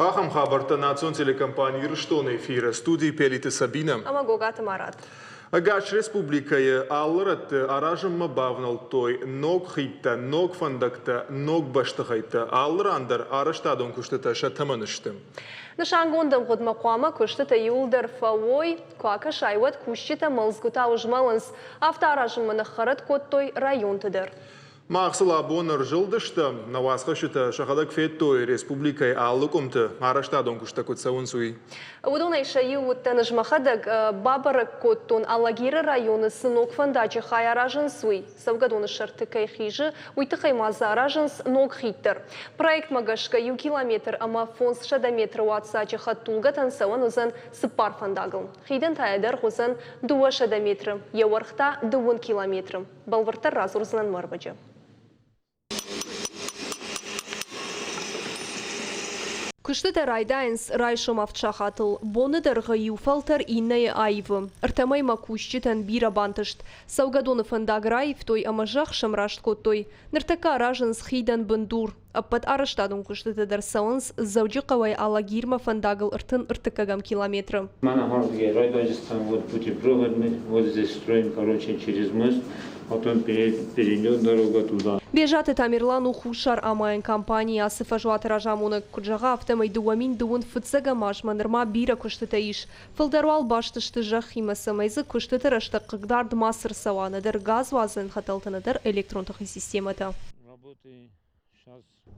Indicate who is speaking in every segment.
Speaker 1: Ахам хабарта национ телекомпании Рыштон эфира студии Пелиты Сабина.
Speaker 2: Амагогата Марат.
Speaker 1: Агач республикая алларат аражым мабавнал той ног хитта, ног фандакта, ног баштахайта алларандар араштадон куштата шатаманыштым.
Speaker 2: Нышангондам годмақуама куштата юлдар фавой куака шайват кущита мылзгута ужмалынс автоаражым манахарат коттой районтыдыр.
Speaker 1: Мақсыла боныр жылдышты, навасқа шыта шақадак феттой республикай аллыкомты араштадон кушта котсауын суй.
Speaker 2: Удонай шайы уттаныш махадак бабарак коттон Алагиры районы сынок фандачы хай аражын суй. Савгадоны шарты кайхижы уйты хаймаза аражынс ног хиттер. Проект магашка ю километр ама фонс шадаметр уатсачы хаттулга тансауан узан сыпар фандагыл. Хиден таядар хузан дуа шадаметр, евархта 2 километр. Балвартар раз урзанан марбаджы. Кыштыта райдайнс райшом авчахатыл, боныдырғы юфалтар иннай айвы. Артамай макущитан бира бантышт. Саугадоны фандаг райв той амажах шамрашт коттой. Ныртака аражынс хидан бандур. Аппат араштадун кыштыта дарсауынс завджи қавай Алагирма фандагыл ыртын ыртыкагам километры.
Speaker 3: Мана Харбге райдайжистан вот путепроводный, вот здесь строим, короче, через мост. Потом перейдет дорога туда.
Speaker 2: Бежаты Тамерлану хушар амайн компании асыфажуат ражамуны куджага автомай дуамин дуун фыцага машманырма бира куштыта иш. Фылдаруал баштышты жахима самайзы куштыта рашта кыгдар дмасыр саваныдыр газ вазын хаталтаныдыр электронтахы системата.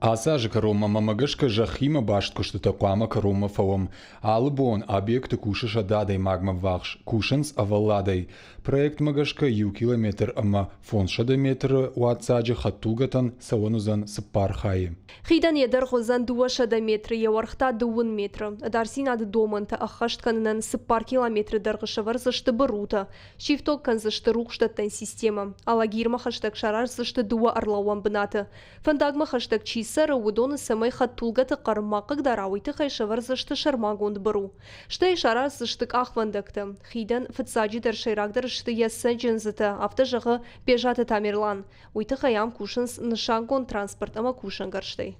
Speaker 4: Асажы карома мамагышка жахима башт куштыта куама карома фавам. Алыбон объекты кушыша дадай магма вахш. Кушанс аваладай. Проект магашка ю километр ама фон шадаметр уатсаджы хаттулгатан саванузан сыппар хайы.
Speaker 2: Хидан едер хозан 2 шадаметр евархта 2 метр. Дарсин ады доманта ахашт канынан сыппар километр даргышавар зашты барута. Шифток кан зашты рухштаттан система. Алагирма хаштаг шарар зашты 2 арлауан бынаты. Фандагма хаштаг чисара удоны самай хаттулгаты қармақық дарауиты хайшавар зашты шармагонд бару. Штай шарар зашты ахвандакты. Хидан фыцаджи даршайрагдар шты ясын джинзыты автожағы бежаты Тамерлан. Уйты хаям кушынс нышангон транспорт ама кушан гарштай.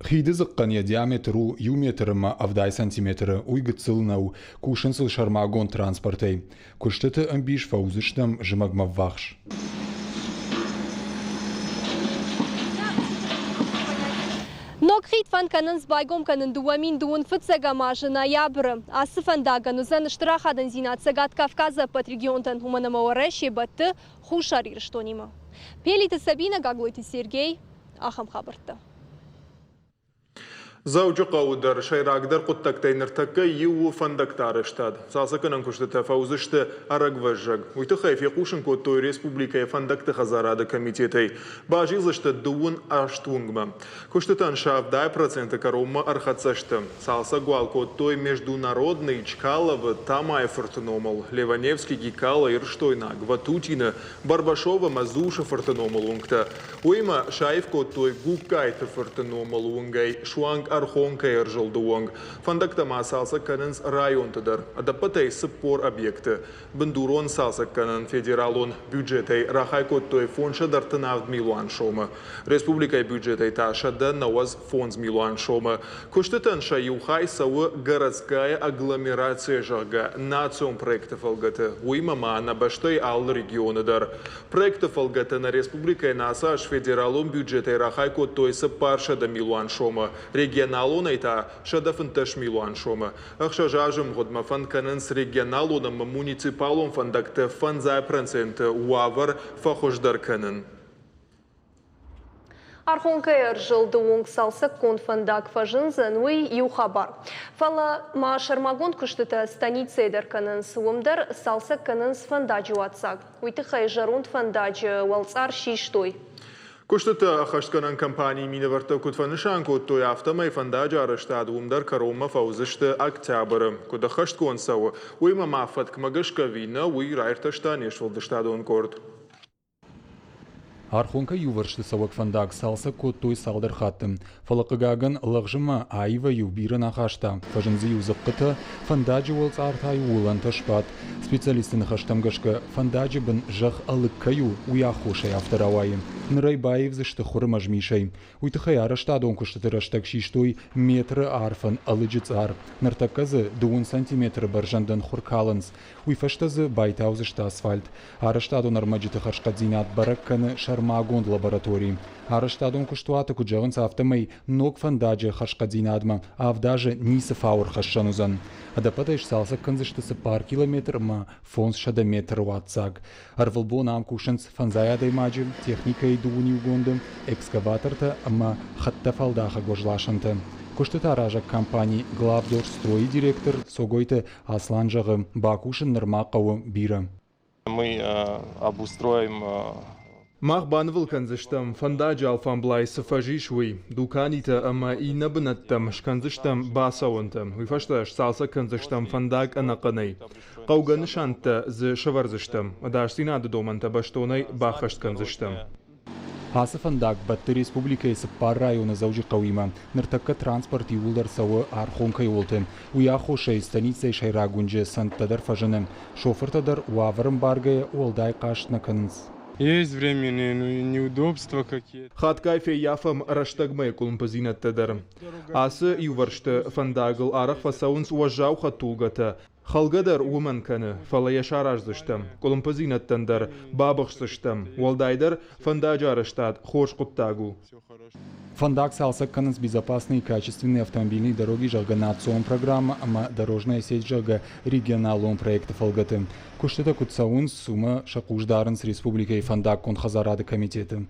Speaker 4: Хиды зыққания диаметру ю метрыма авдай сантиметры уйгыцылнау кушынсыл шармагон транспортай. Куштыты амбиш фаузыштам жымагма вахш.
Speaker 2: Нокхит фан канын сбайгом канын дуамин дуун фыцага мажы ноябры. Асы фандага нузан штрафадан зина цагат Кавказа под регионтан хуманамауареши батты хушарир штонима. Пелиты Сабина, Гаглойты Сергей, Ахам Хабарта.
Speaker 1: Завжу қауыдар шайрагдар құттақтайныртаққа еуі фандактары штад. Сасықынан күшті фаузышты арагважжаг. Уйты хайфе қушын көттой республикай фандакты хазарады комитетай. Бажилышты дуын аштунгма. Күштітан шавдай проценты каромма архатсашты. Салса гуал көттой международный Чкаловы Тамай фортономал. Ливаневский Гикала Ирштойна, Гватутина, Барбашова Мазуша фортономал унгта. Уйма шайф көттой Гукайты фортономал унгай. Шуанг архонка ержылдуанг. Фандактама салса канынс районтыдар. Адапатай сыппор объекты. Бандурон салса канын федералон бюджетай рахай коттой фонша дартынавд милуан шома. Республикай бюджетай ташада наваз фонз милуан шома. Куштытан шаюхай савы городская агломерация жага. Национ проектов алгаты. Уймама на баштай ал регионыдар. Проектов алгаты на республикай насаш федералон бюджетай рахай коттой сыппарша да милуан шома. Регионалон айта шадафын таш милуан шома. Ахша жажым годма фан канынс регионалоном муниципалон фандакты фанзай проценты уавар фахождар канын.
Speaker 2: Архонка ержылды оң салса конфандак фажынзан уй юхабар. Фала ма шармагон күштіті станицейдер канын суымдар салса канын фандаджи уатсак. Уйты хай жарунд фандаджи уалцар шиштой.
Speaker 1: Куштыта ахаштканан компании миноварта кутфанышан коттой автомай фандаджа араштад умдар карома фаузышты октябры. Куда хашткон сау уйма мафат кмагашка вина уй райрташта нешвалдыштадон корд.
Speaker 4: Архонка юваршты савак фандак салса коттой салдар хаттым. Фалакыгаган лағжыма айва юбирын ахашта. Фажынзы юзыққыты фандаджи уалц артай улан ташпат. Специалистын хаштамгашка фандаджи бін жақ алыккаю уяхушай авторавайым. нрай баев зашты хуры мажмишей. Уйтыхай араштадон куштаты раштак шиштой метры арфан алыджицар. Нартаказы 2 сантиметры баржандан хуркаланс. Уйфаштазы байтаузышты асфальт. Араштадон армаджиты харшкадзинат баракканы шармагон лаборатории. Араштадон куштуаты куджаванс автомей ног фандаджи харшкадзинадма, авдаже нисы фаур хашшанузан. Адапатайш салса канзыштысы пар километр ма фонс шадаметр ватсаг. Арвалбо нам кушанс фанзаядай маджи, техника и дуни угондым, экскаваторта ма хатта фалдаха гожлашанты. Куштыта ражак компании главдорстрой директор Согойте Асланжагы Бакушин Нырмакауы бира.
Speaker 5: Мы обустроим
Speaker 1: Махбанвыл канзыштам фандаджи алфамблай сафажишвый, дуканита ама и набынаттам шканзыштам басауантам. Уйфашташ салса канзыштам фандаг анаканай. Қауганышанта зы шаварзыштам, адарсинады доманта баштонай бахашт канзыштам.
Speaker 4: Асы фандак батты республика есі пар районы заужи қауима. Ныртакка транспорт юлдар сауы архонкай олты. Уя хошай станицей шайрагунжы санттадар фажыны. Шофыртадар уаварым баргая олдай қашна каныз.
Speaker 6: Есть временные неудобства какие-то.
Speaker 1: Хаткайфе яфам раштагмай кулмпазинаттадар. Асы юваршты фандагыл арах фасаунс уажау хатулгата. Халгадар уманканы фалаяшаражзыштам. Кулмпазинаттандар бабахсыштам. Уалдайдар фандаджарыштад хош куттагу.
Speaker 4: Фандак салса каныз безопасные и качественные автомобильные дороги жалга национ программа, ама дорожная сеть жалга регионалон проекта фалгаты. Куштыта кутсаун сумма шакуждарын с республикой фандак конхазарады комитеты.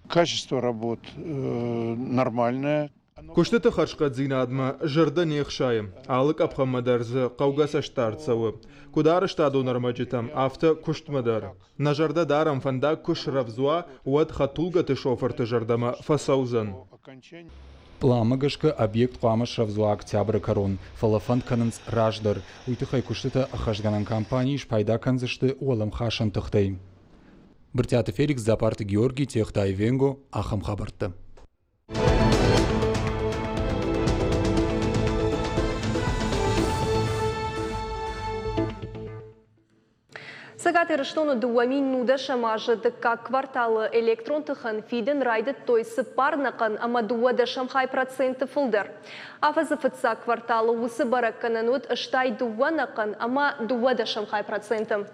Speaker 7: Качество работ нормальное.
Speaker 1: Куштыта харшкадзинадма жырда нехшайым. Алык апхамадарзы қаугасаштарцауы. Кударыштаду нормаджитам авто куштмадар. На жарда дарам фандак кушравзуа уад хатулгаты шоферты жардама фасаузан.
Speaker 4: Пламагашка объект қуамыш равзуа октябрь корон. Фалафанд канынс раждар. Уйтыхай куштыта ахашганан компании шпайда канзышты уалам хашан тахтай. Быртяты Феликс Запарты Георгий Техтай Венго Ахам Хабарты.
Speaker 2: Сагат ирыштону дуамин нуда шамажы дыка кварталы электрон тыхын фиден райды тойсы парнакын ама дуада шамхай проценты фылдыр. Афазы фытса кварталы усы бараккананут ыштай дуанакын ама дуада шамхай проценты.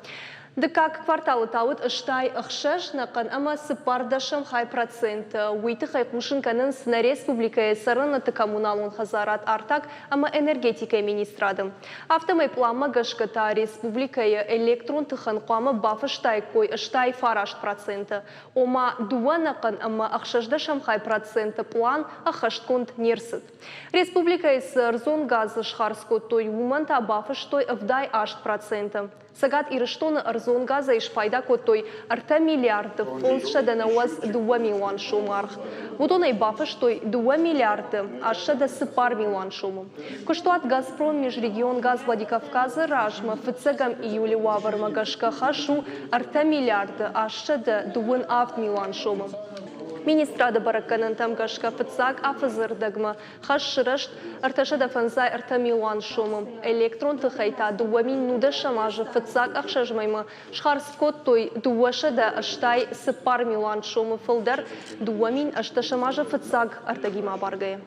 Speaker 2: Дыка кварталы тауыт ыштай ықшаш нақын ама сыпарда шамхай проценты. Уйты хайкушын канын сына республикая сарынаты коммуналун хазарат артак ама энергетика министрады. Автомай плама гашката республикая электрон тыхын қуамы бафы штай кой ыштай фарашт проценты. Ома дуанақын ама ақшашда шамхай проценты план ақаштконд нерсыт. Республикая сарзон газы шхарско той уманта бафы штой авдай ашт проценты. Сагат ирыштоны арзон газа иш пайда котой арта миллиарды фонс шадана уаз 2 миллион шумарх. Вот он и бафа штой 2 миллиарды, аж шада сыпар миллион шуму. Куштуат Газпром межрегион газ Владикавказа ражма фыцегам июля уаварма гашка хашу арта миллиарды, аж шада 2 миллион шуму. Министрада баракканын тамгашка фыцак афазырдагма хаш шырашт арташада фанзай арта миллион шуму. Электрон тыхайта 2 минуда шамажы фыцак ахшажмайма шхарскот той 2 шада аштай сыпар миллион шуму фылдар 2 мин ашта шамажы фыцак артагима баргая.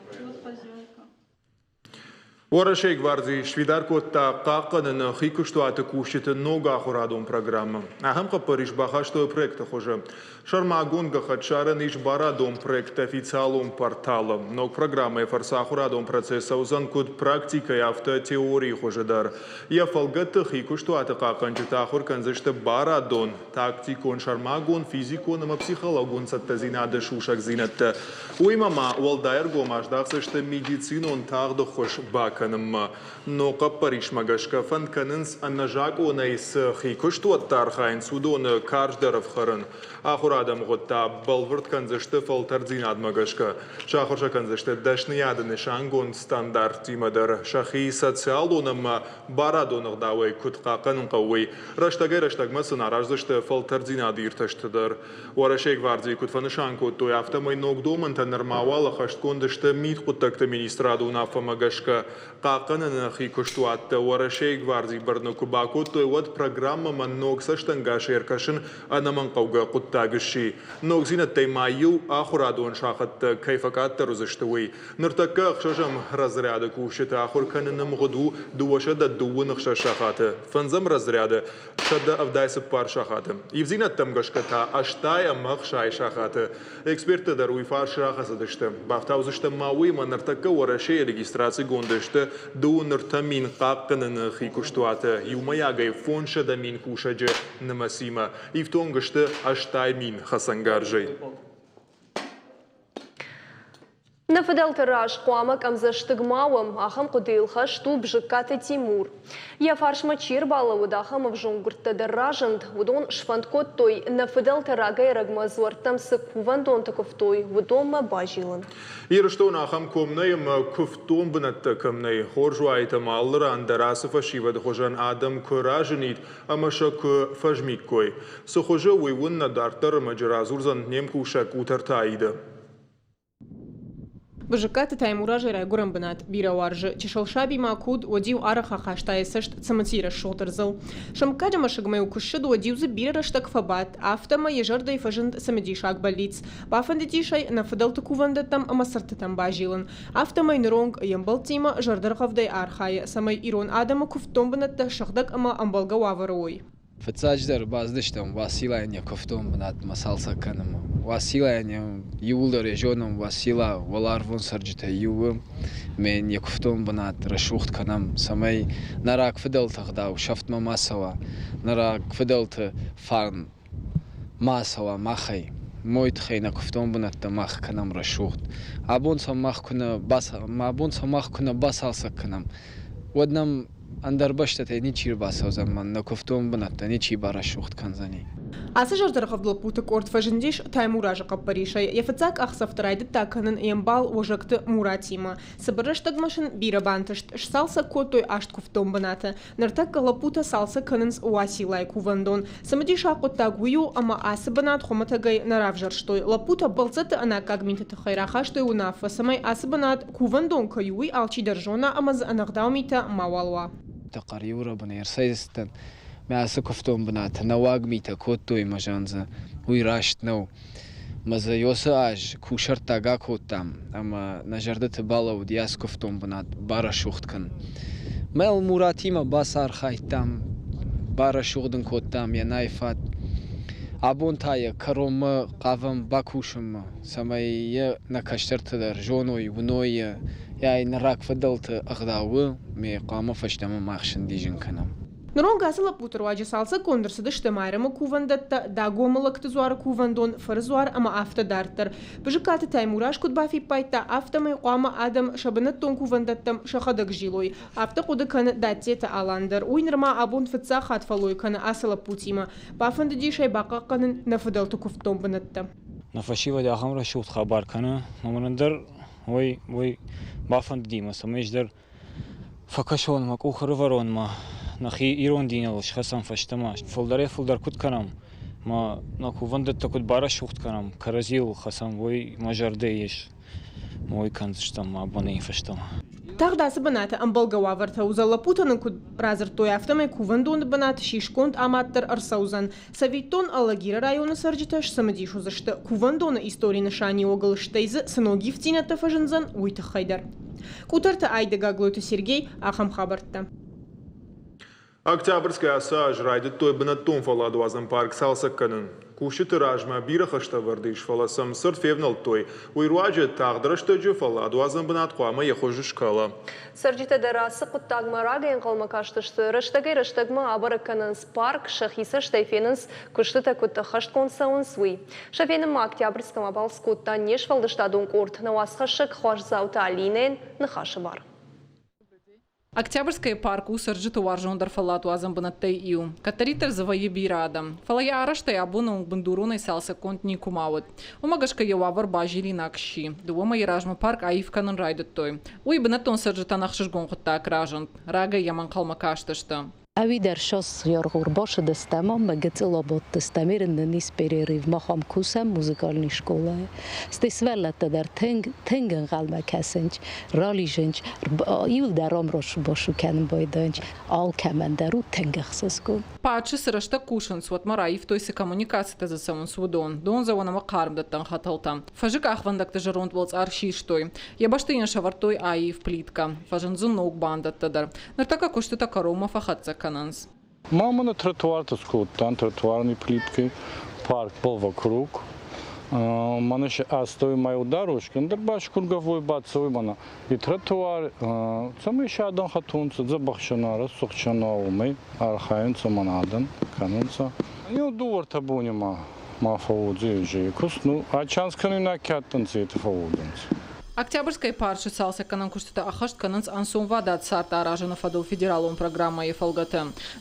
Speaker 1: Уарашей гвардии швидаркотта қаққанын хикуштуаты кушеті нога хурадон программа. Ахамқа Париж бахаштой проекта хоже. Шармагонга хатшаран иш барадон проект официалон портала. Ног программа фарса хурадон процесса узан код практика и автотеории хожедар. Я фалгатты хикуштуаты қаққанчыта хурканзышты барадон. Тактикон шармагон, физикон и психологон саттазинады шушак зинатты. Уймама уалдайр гомаждақсышты медицинон тағды хош бак. Но Париж магашка фанканынс аннажак онайс хикуштуат тархайн судон карждаров харан. Ахурадам готта балвард канзышты фалтардзинад магашка. Шахурша канзышты дашниядыны шангон стандарт имадар. Шахи социалоном барадонық дауай кутқақанын қауай. Раштагмасын араждышты фалтардзинад ирташтыдар. Уарашей гвардии кутфаны шанку той автомой ног доманта нормавала хашткондышты мид куттакты министраду нафа магашка. قاقن نخي كشتوات ورشي غوارزي برنو كوباكو تويوت программа من نوكسا شتنغاش يركشن أنا من قوغا قطاقشي نوكسين التيمايو آخرادون شاخت كيفكات ترزشتوي نرتكا خشجم رزريادك وشت آخر كان نمغدو دوشد الدو نخشا شاخات فنزم رزرياد شد أفداي سبار شاخات يفزين التمغش كتا أشتاي أمخ شاي شاخات إكسبيرت دروي فار شاخة دشتم بافتاوزشتم ماوي ما نرتكا ورشي ريجستراسي غوندشت دو نرتمين قاقن نخي كشتوات يوما ياغي فون شد مين كوشج نمسيما يفتونغشت أشتاي مين خسنگارجي
Speaker 2: نفدل تراج قوامك أمزشتغماوم أخم قديلخا شتو بجكات تيمور يا فارش ماتشير بالا وداخم بجونغرت دراجند ودون شفندكوت توي نفدل تراغي رغمزورتم سكوفندون تكفتوي ودوم باجيلن
Speaker 1: يرشتون أخم كومني ما كفتون بنتكمني خورجو آيتم آلر اندراس فشيود خوجان آدم كراجنيد أما شك فجميكوي سخوجو ويون ندارتر مجرازور زند نيم كوشك وترتايد
Speaker 8: بجكات تايمورا جرا غورم بنات بيرا وارج تشلشابي ماكود وديو ارخا خاشتاي سشت سمتيرا شوترزل شمكاجا مشغمي وكشد وديو زبيرا رشتك فبات افتما يجردا يفجند سمديشاك باليц بافندتيشاي نفدل تكوفندتم امسرتتم باجيلن افتما ينرونг يمبلتيما جردرخفداي ارخاي سمي ايرون ادم كفتون بنت شخدك اما امبلغا وافروي
Speaker 9: فتساجدر بازدشتم واسيلانيا كفتون بنات مسالسا كانم واسيلانيا يولر ريجونم واسيلا ولارفون سرجتا يوم من يكفتون بنات رشوخت كانم سمي نراك فدلت غداو شفت ما سوا نراك فدلت فارن ما سوا ماخي مويت خينا كفتون بنات ماخ كانم رشوخت ابون سماخ كنا باس ما ابون سماخ كنا باسالسا كانم ودنم اندر بشتة نيچير باسو زمان نكفتون بنات نيچي بارا شوخت كنزاني
Speaker 8: أسجر درخفضل بوتك أورد فجنديش تايموراج قبريشي يفتاك أخصف ترايد تاكنن يمبال وجكت موراتيما سبرش تغمشن بيرا بانتشت شسالسا كوتوي أشت كفتون بناتا نرتك لبوتا سالسا كننز واسيلاي كوفندون سمديش أقود تاقويو أما آس بنات خمتاقاي نرافجرشتوي لبوتا بلزت أنا كاقمين تتخيراخاشتوي ونافا سماي آس بنات كوفندون كيوي ألشي درجونا أمز أنغداوميتا ماوالوا
Speaker 9: تقريورا بنير سيستن ما سكفتون بنات نواق ميتا كوتوي مجانزا ويراشت نو مزا يوساج كوشر تاقا كوتام اما نجردت بالا ودياس كفتون بنات بارا شوخت كن مال موراتيما باسار خايتام بارا شوخدن كوتام يا نايفات ابون تايا كروم قافم باكوشم سماي نكشتر تدر جونوي ونوي ياي نراك فدلت اغداو مي قامه فشتم ماخشن ديجن كنم
Speaker 8: نرون غاسل بوترواجي سالسا كوندرس دشتمايرما كوفندتا داغوملك تزوار كوفندون فرزوار اما افتا دارتر بجكات تايموراش كود بافي بايتا افتا مي قاما ادم شبنتون كوفندتم شخدك جيلوي افتا قود كان داتيتا الاندر وينرما ابون فتسا خات فلوي كان اسلا بوتيما بافند دي شي باقا كان نفدلت كوفتون بنتا
Speaker 10: نفشي ودي اخمر شوت خبر كان ممندر وي بافند دي ما سمجدر فكشون ما كوخر ورون ما نخي إيرون دينالش خسام فشتماش فلدر كود كنام ما نكو وندت كود بارش وقت كنام كرزيل خسام وي مجرديش موي كنزشتم ما بني فشتم
Speaker 8: تاغدا سبنات امبلغا وافرتا وزلپوتن كود رازر تويافتم كوفندون بنات شيشكونت аматтер арсаузан савитон алагира района сарджиташ самадишу зашта кувандона истории нишани огалштейз сыногифтинята фажынзан уйта хайдар кутарта айдага глоты Сергей ахам хабарта
Speaker 1: Октябрьская саж райдет той бенатон фаладуазан парк салсакканын. Куши тиражма бира хашта вардиш фаласам сырт февнал той. Уйруаджи тағдырыштаджи фаладуазан бенат қуама ехожи шкала.
Speaker 2: Сарджита дарасы құттагма рагайын қалмакаштышты. Рыштагма абаракканынс парк шахиса штайфенынс күштіта күтті хашт консауын суй. Шафенім Октябрьском абалс күтта неш фалдыштадун курт. Навасхашык хвашзаута алинен нахашы бар.
Speaker 11: Октябрьская парк усарджит уаржондар фалату азамбанаттай иу. Катаритер завои бирадам. Фалая араштай абуна бандуруной салса конт никумават. Умагашка явавар бажили накши. Дуома яражма парк аивканын райдат той. Уй банатон сарджита нахшишгон хутта акражант. Рага яман калмакашташта.
Speaker 12: أوي درشاس يارغور باش دستما مجت لابد دستمير النيس بريريف مخام كوسم موزيكال نشكولا استسوالت در تنگن غلما كاسنج رالي جنج يول درام روش باشو كان بايدنج آل كمان درو تنگ خسسكو
Speaker 11: Pači sırışta kuşun suat marayif toysi kommunikasiyta za samun sudon. Don za ona makarm da tan hatalta. Fajik ahvandak ta jaront volts arşiştoy. Yabaşta yan şavartoy ayif plitka. Fajin zunnog bandat tadar. Nırtaka kuştuta karoma fahatsa kanans.
Speaker 13: Мама на тротуарта скот, там тротуарные плитки, парк был вокруг. Мана ще астой маю дорожки, на баш круговой бацой мана. И тротуар, сам еще один хатунца, забахшана, рассохчана умей, архаинца манадан, канунца. Не дуар табу нема, мафаудзи уже, кусну, а чансканы на кяттанцы это фауденцы.
Speaker 11: Октябрьской парши сался канан куштата ахашт кананс ансум вадат сарта аражана фадол федералум программа ефалгат.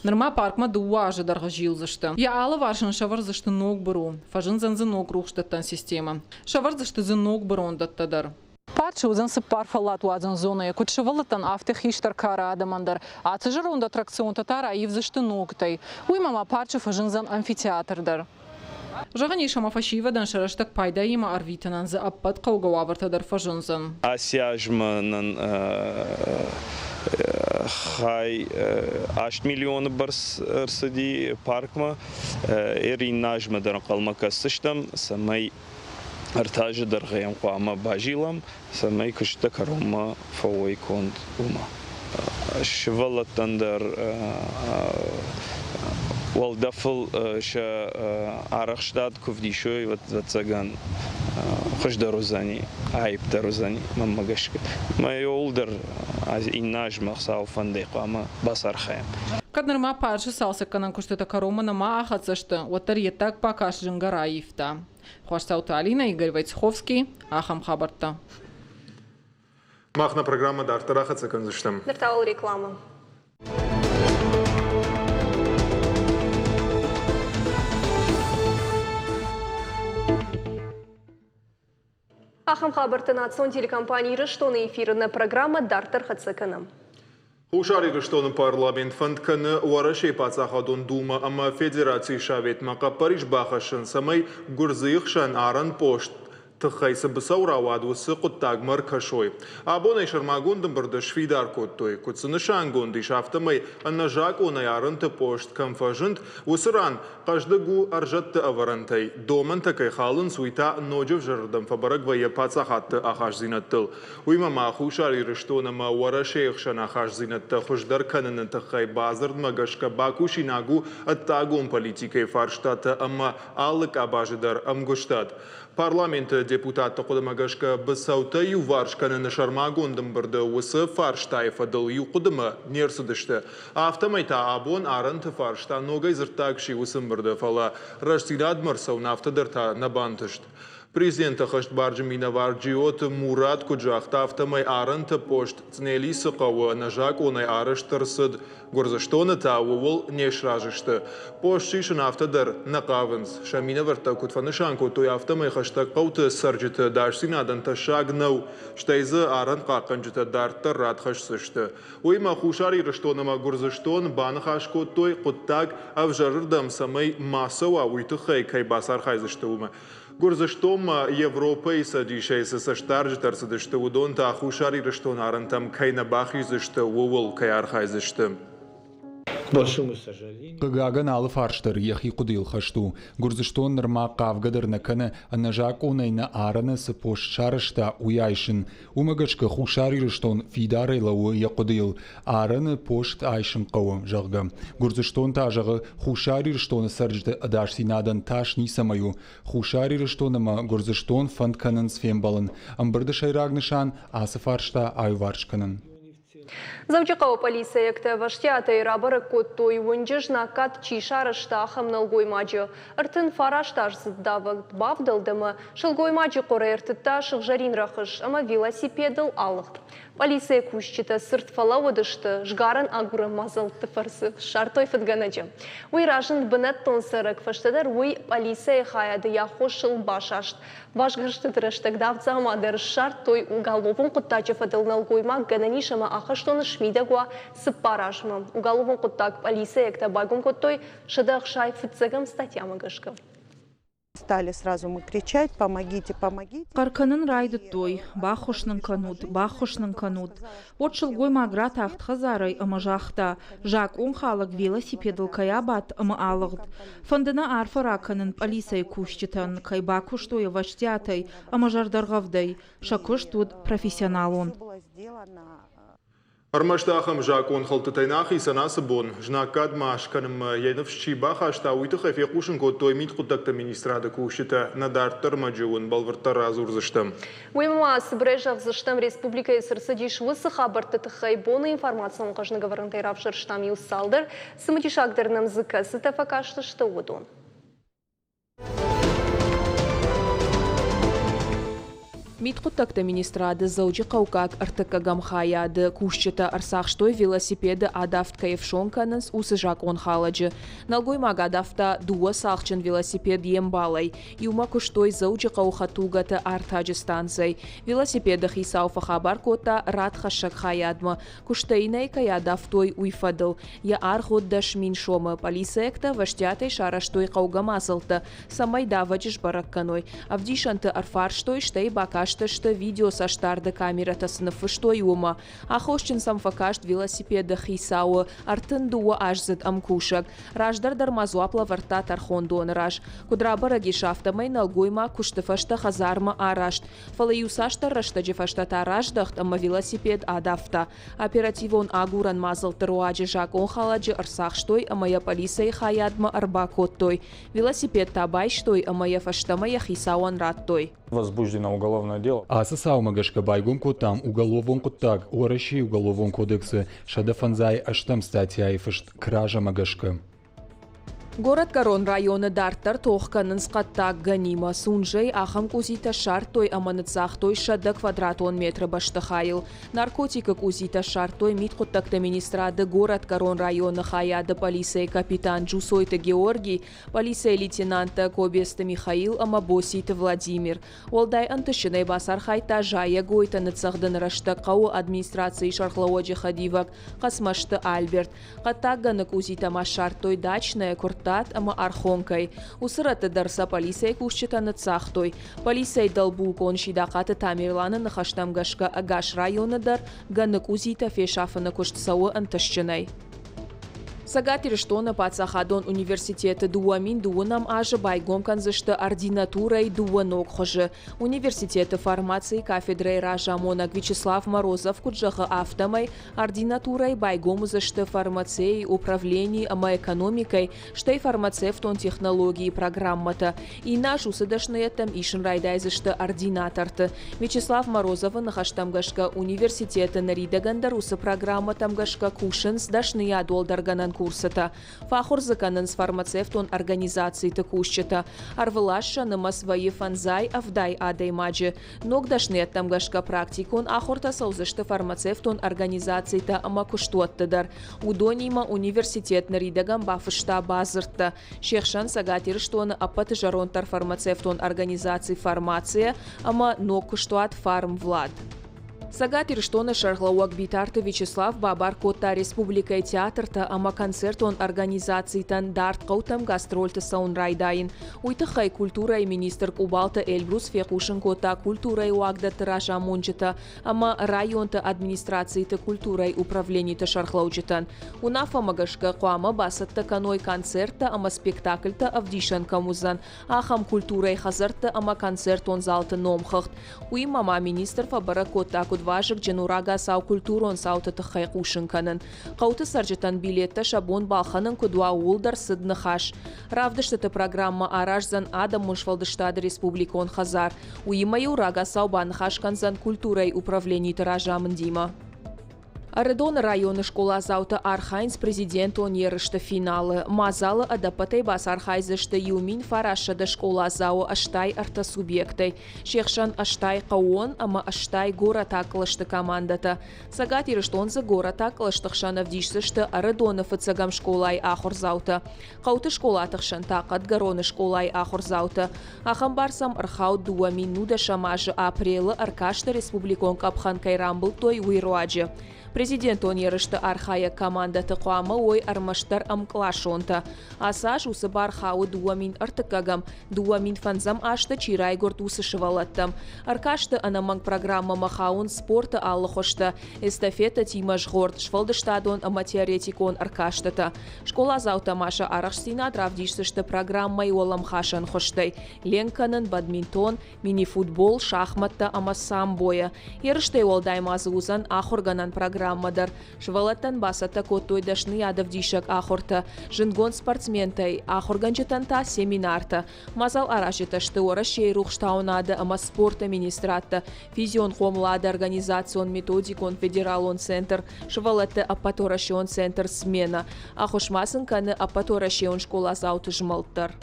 Speaker 11: Нырма паркма дуажа дарга жилзашты. Я ала варшын шавар зашты ног бару. Фажын занзы ног рухштаттан система. Шавар зашты зы ног барон даттадар. Парчы узан сыппар фалат уазан зона, кут шавалатан автехиштар кара адамандар. А цежарон аттракцион татара и взашты ногтай. Уймама парчы фажын зан амфитеатрдар. Жагани шамафашива шараштак пайда има арвитанан за аппат каугаварта дар фажунзан.
Speaker 5: Асяжманан хай 8 миллион барс арсади паркма эринажма дар калмака сыштам самай артажа дар гайм қама бажилам самай кушта карома фавой конд ума. Швалатан дар والدفل شا عرقشداد كفدي شوي وتزعجان خش دروزاني عيب دروزاني ما مجشك ما يولدر إناج مخساو فندق أما بصر خيم.
Speaker 11: كدر ما بارش سالسة كنا كشتة كرومنا ما أخذ سشتة وتريتك باكاش جنجرا يفتا. خوش صوت علينا إيجار ويتسخوفسكي أخم خبرتا.
Speaker 1: ماخنا программа дартараха цаканзыштам.
Speaker 2: Дартавал реклама. Ахам хабартын атсон телекомпании Рыштоны эфирына программа Дартар Хацаканам.
Speaker 1: Хушари Рыштоны парламент фандканы уарашей пацахадон дума, ама федерации шавет мака Париж бахашын самай гурзыйхшан аран пошт. تخيس بصورة وادوس قطاق مركشوي أبونا يشرماغون دمبردش في دار كوتوي كوتسنشانغون دي شافتمي أن جاكونا يارنت بوشت كمفاجنت وسران قجدقو أرجت أورنتي دومن تكي خالن سويتا نوجف جردم فبرق ويا باتساخات أخاش زينتل ويما ما خوشاري رشتونا ما ورا شيخشان أخاش زينت خوش در كنن تخي بازرد مغشك باكوشي ناغو التاغون политикой фарштата أما آلك أباج در أمغشتاد Парламент депутат Токудамагашка Басаута Юваршкана на Шармагондам Барда Уса Фарштайфа дал Юкудама Нерсудышты. Автомайта Абон Аранта Фаршта Нога изртакши Усамбарда Фала Рашсидад Марсау Нафтадарта Набантышт. Президент Хашт Барджимина Варджиот Мурат Куджахта автомай Аранта Пошт Цнели Сакава Нажак Онай Араштарсад Горзаштона Тауол Нешражышты. Пошшишен автодар Накавенс Шамина Варта Кутфанышанко той автомай Хашта Каута Сарджита Дашсинадан Ташагнау Штайза Аран Каканджита Дарта Радхашсышты. Уйма Хушари Раштонама Горзаштон Банхашко той Куттаг Авжарырдам Самай Масова Уйтухай Кайбасар Хайзыштаума. Гурзаштом Европа и садишайся со штаржитарсы, что удон та хушари раштон арантам кайна бахи зашта увол кайархай зашта.
Speaker 4: Гаган алф фарштер яхи кудил хашту. Гурзаштон норма кавгадер накана анажак онайна арана сапош шарашта уяйшин. Умагашка хушари раштон фидаре лау якудил. Арана пошт айшин кавам жагга. Гурзаштон тажага хушари раштон сарджта адашси надан таш нисамаю. Хушари раштонама гурзаштон фандканан сфембалан. Амбарда шайрагнышан аса фаршта айваршканан.
Speaker 2: Завчакова полиция якте ваштята и рабары коттой вунжиш на кат чишара штахам налгой маджо. Артын фарашташ задавак бавдалдама шылгой маджо коре артыта шыгжарин рахыш, ама велосипедал алыхт. Полиция кушчита сырт фалавадышты, жгарын агуры мазал тыфарсы шартой фатганаджа. Уй ражын бінет тонсырык фаштадар уй полиция хаяды яхошыл башашт. Вашгыршты тырыштык давцамадыр шартой уголовын құттачы фадыл налгойма гананишама ахыш ахаштон шмидагва сыппаражмы. Уголовный кодтак полиция экта байгом кодтой шадахшай фыцегам статья магашка.
Speaker 14: Стали сразу мы кричать: помогите, помогите.
Speaker 11: Карканын райды той, бахошнын канут. Вот шылгой маграт ахтхазарай амажахта. Жак он халак велосипедл каябат амаалыгд. Фандына арфа раканын полиция кущитан, кай бакуштоя ваштятай, амажардаргавдай. Шакуш тут профессионал он.
Speaker 1: Армаштахам жакон халтатайнахи санасабон, жнакад машканым едовщи бахашта уйтахев якушин коттой мит кутакта министрада кушита надартар маджион балвартар азурзаштам.
Speaker 2: Уйма сбрежав заштам республика СРСДиш высохабарты тахайбоны информацион кажны говорантай равшарштам юсалдер, самотишагдерным зыкасы тафакашты что удон. Митхутакта министрады зауджи каукак артыка гамхаяды кушчата арсахштой велосипеды адафт каевшонканынс усыжак он халаджы. Налгой мага адафта дуа сахчын велосипед ембалай. Юма куштой зауджи каухатугата артаджы станций. Велосипеды хисауфа хабар кота радхашак хаядма. Куштейнай каядафтой уйфадыл. Я архот дашмин шома. Полисекта ваштятай шараштой каугамазылты. Самай даваджиш баракканой. Авдишанты арфарштой штей бака что видео со штарда камерата сыныфы что юма. Ахошчин сам факашт велосипеда хисауа артын дуа ажзыд амкушак. Раждар дармазуапла варта тархондон раж. Кудрабара гишафтамай налгойма куштыфашта хазарма арашт. Фалаюсашта раштаджифашта тараждахт ама велосипед адафта. Оперативон агуран мазал таруаджи жак он халаджи арсахштой амая полисей хаядма арбакоттой. Велосипед табайштой амая фаштамая хисауан раттой.
Speaker 15: Возбуждено уголовное дело.
Speaker 4: Асасау магашка байгом котам уголовон коттаг ораши уголовон кодексы шадафанзай аштам статья и фашт кража магашка.
Speaker 2: Город Корон района Дартар тохканын скаттак ганима сунжей ахам кузита шартой аманацахтой шада квадратон метра баштахайл. Наркотика кузита шартой митхуттакта министрады город Корон района хаяда полиция капитан Джусойта Георгий, полиция лейтенанта Кобеста Михаил амабосита Владимир. Олдай антышынай басар хайта жая гойта нацахдан раштакау администрации шархлауаджи хадивак касмашты Альберт. Каттаганы кузита машартой дачная курта ама архонкай. Усыраты дарса полиция кушчета нацахтой. Полиция далбу конши дакаты тамирланы нахаштамгашка агаш районыдар ганык узита фешафаны куштсауы антышчынай. Сагатир что на пацахадон университета дуамин дуанам ажа байгом канзышты ординатурой дуанок хожи. Университета фармации кафедрой Ражамонак Вячеслав Морозов куджаха автомой ординатурой байгом зашты фармацией управлений ама экономикой штай фармацевтон технологии программата. И наш усадашный там ишен райдай зашты ординаторты. Вячеслав Морозов нахаштамгашка университета наридагандаруса программа тамгашка кушенс дашный адолдарганан курсата. Фахор заканын с фармацевтон организации текущата. Арвылаша нама свои фанзай авдай адай маджи. Ногдашны тамгашка практикон ахорта саузышты фармацевтон организации та амакуштуаттадар. Удонима университет наридаган бафышта базыртта. Шехшан сагатир штоны апаты жаронтар фармацевтон организации фармация ама нокуштуат фарм влад. Сагатир штона шарглауак битарты Вячеслав Бабар Кота Республика театрта ама концертон организации тан дарт каутам гастрольты саунрайдайн. Уйтахай культура и министр Кубалта Эльбрус Фекушин Кота культура и уагда таража монджета ама районта администрации та культура и управлений та шарглаучетан. Унафа магашка куама басатта каной концерта ама спектакльта авдишан камузан. Ахам культура и хазарта ама концертон залта номхахт. Уимама министр Фабара Кота важик дженурага сау культурон саута тахай кушинканын. Кауты сарджетан билетта шабон балханын кудуа улдар сыдныхаш. Равдыштата программа аражзан адам мушвалдыштады республикон хазар. Уимаю рага сау банхашканзан культурой управлений таражамын дима. Аредон районы школа заута Архайнс президент он ерышты финалы. Мазалы адапатай бас Архайзышты юмин фарашады школа зау аштай арта субъектай. Шехшан аштай каон, ама аштай город акылышты командата. Сагат ерыштонзы город акылыштықшан авдишсышты Аредоны фыцагам школай ахур заута. Кауты школа тықшан тақат гароны школай ахур заута. Ахам барсам архау дуа минуда шамажы апрелы Аркашты республикон капхан кайрамбыл той уйруаджы.
Speaker 16: Президент он ерышты архая команда тықуамы ой армаштар амклашонта. Асаш усы бархауы дуамин артыкагам, дуамин фанзам ашты чирай горд усы шывалаттам. Аркашты анаманг программа махаун спорта аллы хошты. Эстафета тимаш горд, швалдыштадон аматеретикон аркаштыта. Школа заутамаша арахштина дравдишсышты программай олам хашан хоштай. Ленканын, бадминтон, мини-футбол, шахматта амасамбоя. Ерышты олдаймазы узан ахорганан программадар. Швалаттан басата коттойдашны ядавдишак ахорта. Жингон спортсментай ахорганчатанта семинарта. Мазал арашиташты орашей рухштаунады ама спорта министратта. Физион хомлады организацион методикон федералон центр. Швалатты апаторашион центр смена. Ахошмасын каны апаторашион школа зауты жмалттар.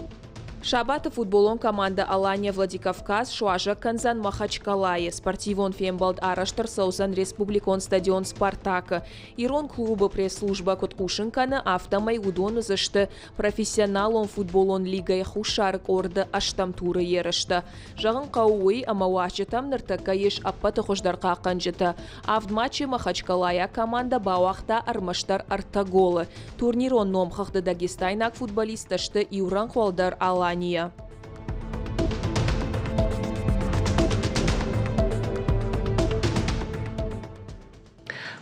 Speaker 16: Шабаты футболон команда Алания Владикавказ Шуажа Канзан Махачкалае спортивон фембалд араштар Саузан Республикон стадион Спартака. Ирон клуба пресс-служба Коткушинкана автомай удону зашты профессионалон футболон лигай хушарк орды аштамтуры ерышты. Жағын қауы амауачытам ныртака еш аппаты хождарқа қанжыты. Автматчы Махачкалая команда бауақта армаштар артаголы. Турнирон номхақты Дагестайнак футболисташты Иуран Хуалдар Алания.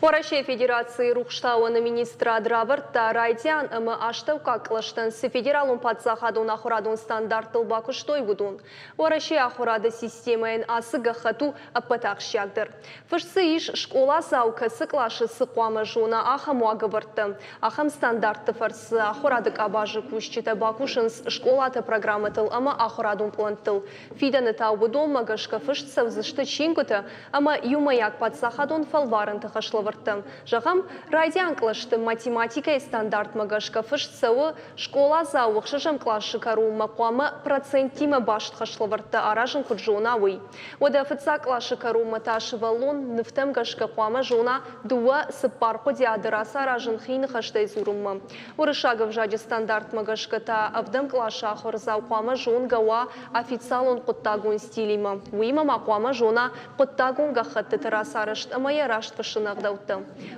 Speaker 2: Россия Федерации Рухштауаны министра Драварта Райдян ымы аштаука қылыштын си федералун патсахадун ахурадун стандарттыл бакыштой будун. Россия ахурады системаен асыга хату аппатақ шагдыр. Фышсы иш школа заукасы клашы сықуамы жуна ахам уагывыртты. Ахам стандартты фарсы ахурадык абажы күшчеті бакушынс школаты программатыл ымы ахурадун планттыл. Фиданы тау будун магашка фышцы взышты чингуты ымы юмаяк патсахадун фалварын тыхашлывыр. Жағам Райдян клашты математика и стандарт магашка фышцауы школа зауықшыжым клашы кару мақуамы процентимы башт хашлывыртты аражын күржуына уй. Ода фыца клашы кару маташы валон нефтем гашка қуамы жуына дуа сыппарқу диадырасы аражын хейні хаштай зурымы. Урышагов жади стандарт магашка та авдам клашы ахыр зау қуамы жуын гауа официалон құттагун стилимы. Уйма мақуамы жуына құттагун гахатты тарасы арышт ама ярашт фышынағдау.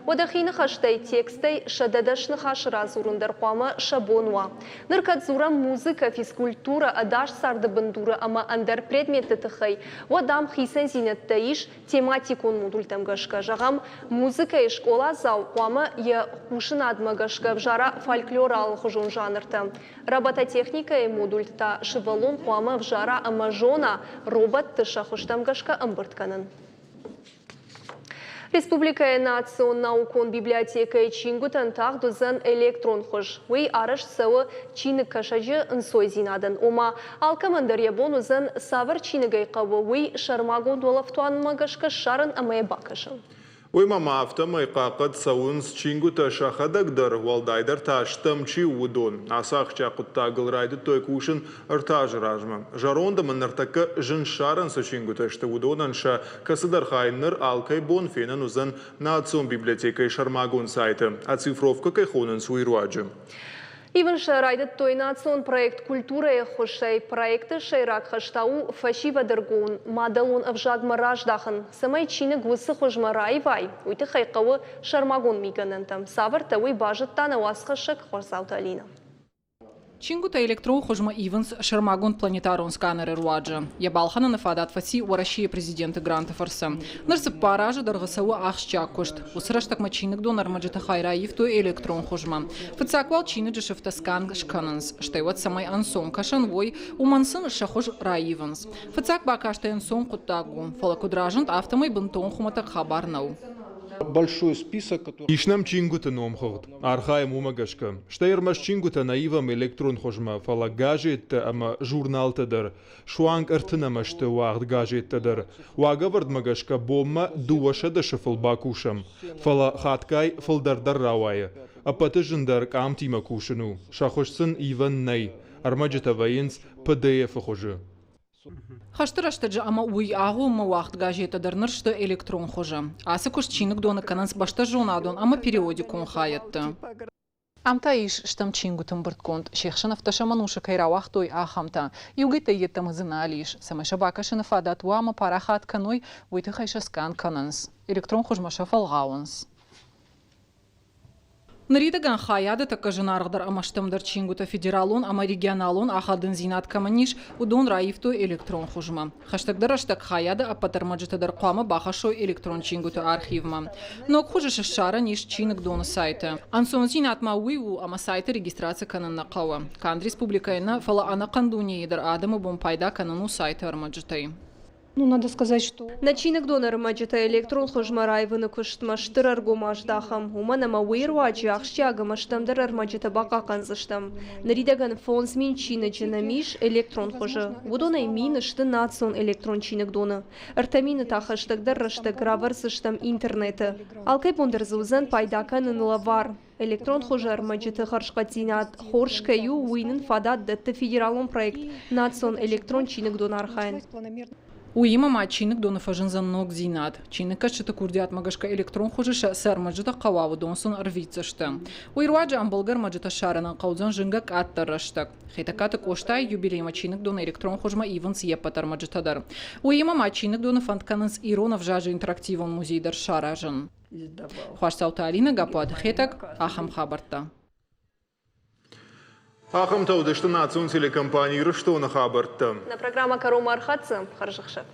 Speaker 2: Одахины хаштай текстай шададашны хашыра зурындар қуамы шабонуа. Ныркат зура музыка, физкультура, адаш сарды бандура, ама андар предметі тұхай. Одам хисен зинетті иш тематикон модультам гашка. Жағам музыка и школа зау қуамы е хушын адмагашка вжара фольклорал хужун жанрты. Робототехника и модульта шывалон қуамы вжара амажона робот тыша хуштам гашка амбыртканын. Республика национ наукон библиотека и чингутан тагдузан электрон хож. Уй араш савы чины кашажы нсой зинадын. Ома алкамандар ябонузан савар чиныгай қавы уй шармагон долафтуан магашка шарын амай бакашын.
Speaker 1: Уйма мафтамай қақыт сауынс чингута шахадагдар валдайдар таштам чи удон. Асақча құттағыл райды той кушын ыртаж ражма. Жаронда маннартака жын шарын со чингута шты удонанша касыдар хайныр алкай бон фенен узан национ библиотекай шармагон сайты. Оцифровка кайхонын суйруаджы.
Speaker 2: Иван шарайдыт той национ проект культуры хошай проекты шайрак хаштау фашива дыргун мадалун авжагма раждахын самай чины гусы хожмара ивай уйты хайқавы шармагон миганантам савар тауи бажыттан авасхашак хорсауталина.
Speaker 11: Чингута электрон хожма Иванс Шармагон планетарон сканеры руаджа. Ябалхана нафадат фаси у России президенты гранты фарса. Нарсы паража даргасауы ахща кошт. Усраштак мачинок до нормаджета хайраив той электрон хожма. Фацаквал чины джешефта скан шкананс. Штайват самай ансон кашанвой умансын шахож раиванс. Фацак бакашта ансон куттагу. Фалакудражант автомой бунтон хуматак хабарнау.
Speaker 15: Большой список, который...
Speaker 1: Ишнам чингута номхогд. Архаем умагашка. Штайрмаш чингута наивам электрон хожма. Фала гаджетта ама журналтадар. Шуанг артынамашты уагд гаджеттадар. Уагавард магашка бомма дуаша дашафал бакушам. Фала хаткай фалдардар рауая. Апаты жындар камтима кушану. Шахошсын Иван най. Армаджета ваинс ПДФ хожы.
Speaker 11: Хаштыраштыджы ама уй агу ма вахт газета дарныршты электрон хожа. Асы кош чинык дона кананс башта жонадон ама периодикон хаятты. Амта иш штам чингутым быртконт. Шехшанов ташамануша кайра вахтой ахамта. Югита еттам зыналиш. Самаша бакашына фадат уама парахат каной уйты хайшаскан кананс. Электрон хожмаша фалгауанс. Նրիդգան խայադը տկժնարղդար ամաշտմդր չինգուտը ֆեդերալուն, ամա ռեգիոնալուն, ախադն զինատ կամանիշ ու դոն ռայիվտու էլեկտրոն խուժմա։ Խաշտակդար աշտակ խայադը ապատերմաջտը դրխամը բախաշոյ էլեկտրոն չինգուտը արխիվմա։ Նոք խուժը շշարը նիշ չինգ դոն սայտը։ Անսոն զինատ մա ուի ու ամա սայտը ռեգիստրացիա կանն նaqawa։ Կան республикայնը ֆալա անaqanduni դր ադամը բոն պայդա կաննու сайте армаджтay։
Speaker 2: Ну, надо сказать, что... Начинок донора маджета электрон хожмарайвыны куштмаштыр аргомаждахам. Умана мауэру аджахщага маштамдыр армаджета бакаканзыштам. Наридаган фонс мин чина джинамиш электрон хожа. Вудонай мин шты национ электрон чинок дона. Артамины тахаштагдар раштаг раварсыштам интернета. Алкай бондерзузан пайдакан лавар. Электрон хожа армаджета харшкатинат. Хоршкаю уинен фадат датты федералон проект национ электрон чинок дона архайн.
Speaker 11: Уима ма чиник дона фажинзан ног зинат. Чиника чыты курдиат магашка электрон хожиша сэр маджита қававы донсын арвицышты. Уирваджа амбалгар маджита шарынан қаудзан жынгак аттарыштак. Хейтакаты коштай юбилейма чиник дона электрон хожма иванс епатар маджитадар. Уима ма чиник дона фантканынс иронов жажы интерактивон музейдар шаражын. Хуашсаута Алина Гапуад Хетак Ахам Хабарта.
Speaker 1: Ахам таудышты национ телекомпании Рыштона Хабарта.
Speaker 2: На программа Карома Архатца Харжахшев.